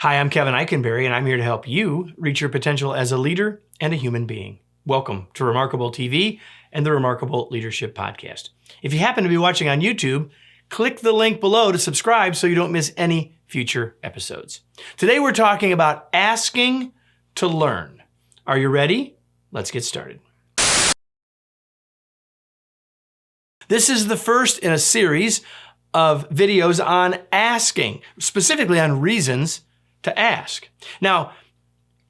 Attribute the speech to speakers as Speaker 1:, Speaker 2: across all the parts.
Speaker 1: Hi, I'm Kevin Eikenberry, and I'm here to help you reach your potential as a leader and a human being. Welcome to Remarkable TV and the Remarkable Leadership Podcast. If you happen to be watching on YouTube, click the link below to subscribe so you don't miss any future episodes. Today we're talking about asking to learn. Are you ready? Let's get started. This is the first in a series of videos on asking, specifically on reasons to ask. Now,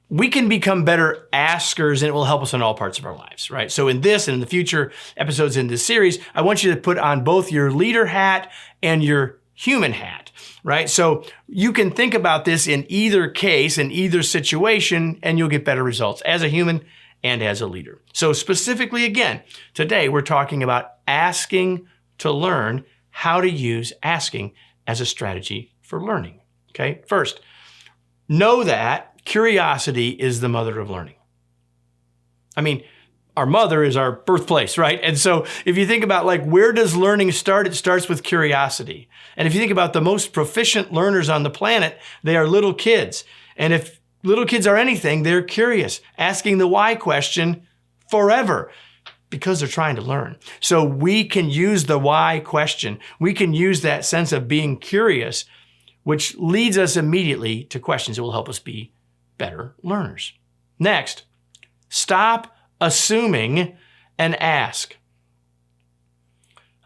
Speaker 1: we can become better askers and it will help us in all parts of our lives, right? So in this and in the future episodes in this series, I want you to put on both your leader hat and your human hat, right? So you can think about this in either case, in either situation, and you'll get better results as a human and as a leader. So specifically, again, today we're talking about asking to learn, how to use asking as a strategy for learning, okay? First, know that curiosity is the mother of learning. I mean, our mother is our birthplace, right? And so if you think about where does learning start? It starts with curiosity. And if you think about the most proficient learners on the planet, they are little kids. And if little kids are anything, they're curious, asking the why question forever because they're trying to learn. So we can use the why question. We can use that sense of being curious, which leads us immediately to questions that will help us be better learners. Next, stop assuming and ask.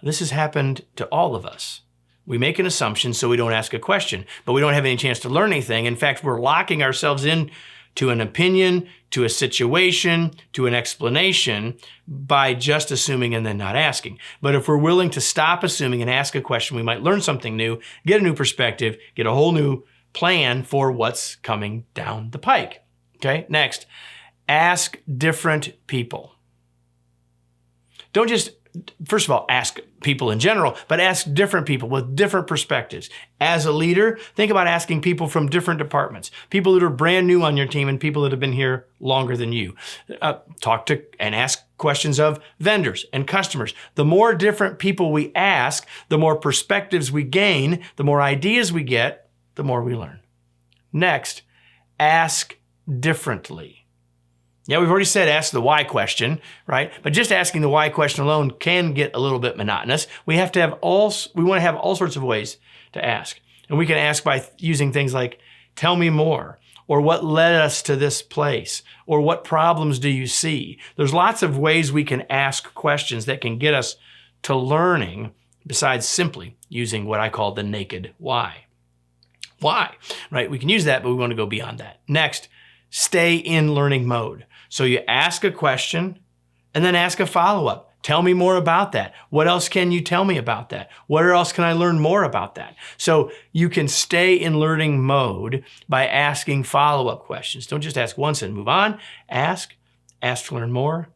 Speaker 1: This has happened to all of us. We make an assumption so we don't ask a question, but we don't have any chance to learn anything. In fact, we're locking ourselves in to an opinion, to a situation, to an explanation by just assuming and then not asking. But if we're willing to stop assuming and ask a question, we might learn something new, get a new perspective, get a whole new plan for what's coming down the pike. Okay, next, ask different people. Don't just, first of all, ask people in general, but ask different people with different perspectives. As a leader, think about asking people from different departments, people that are brand new on your team and people that have been here longer than you. Talk to and ask questions of vendors and customers. The more different people we ask, the more perspectives we gain, the more ideas we get, the more we learn. Next, ask differently. Yeah, we've already said ask the why question, right? But just asking the why question alone can get a little bit monotonous. We want to have all sorts of ways to ask. And we can ask by using things like, tell me more, or what led us to this place, or what problems do you see? There's lots of ways we can ask questions that can get us to learning besides simply using what I call the naked why. Why, right? We can use that, but we want to go beyond that. Next, stay in learning mode. So you ask a question and then ask a follow-up. Tell me more about that. What else can you tell me about that? Where else can I learn more about that? So you can stay in learning mode by asking follow-up questions. Don't just ask once and move on. Ask to learn more,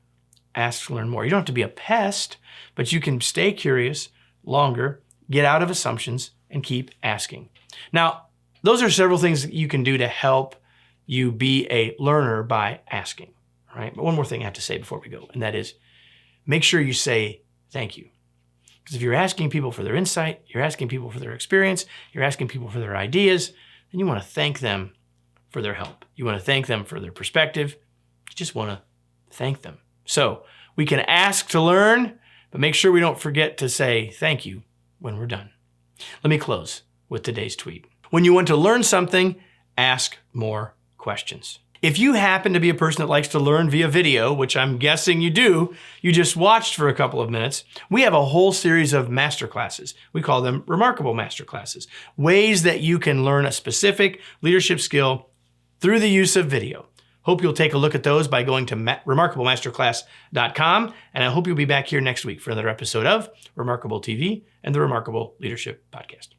Speaker 1: ask to learn more. You don't have to be a pest, but you can stay curious longer, get out of assumptions, and keep asking. Now, those are several things that you can do to help you be a learner by asking, right? But one more thing I have to say before we go, and that is make sure you say thank you. Because if you're asking people for their insight, you're asking people for their experience, you're asking people for their ideas, then you want to thank them for their help. You want to thank them for their perspective. You just want to thank them. So we can ask to learn, but make sure we don't forget to say thank you when we're done. Let me close with today's tweet. When you want to learn something, ask more questions. If you happen to be a person that likes to learn via video, which I'm guessing you do, you just watched for a couple of minutes, we have a whole series of masterclasses. We call them Remarkable Masterclasses, ways that you can learn a specific leadership skill through the use of video. Hope you'll take a look at those by going to remarkablemasterclass.com, and I hope you'll be back here next week for another episode of Remarkable TV and the Remarkable Leadership Podcast.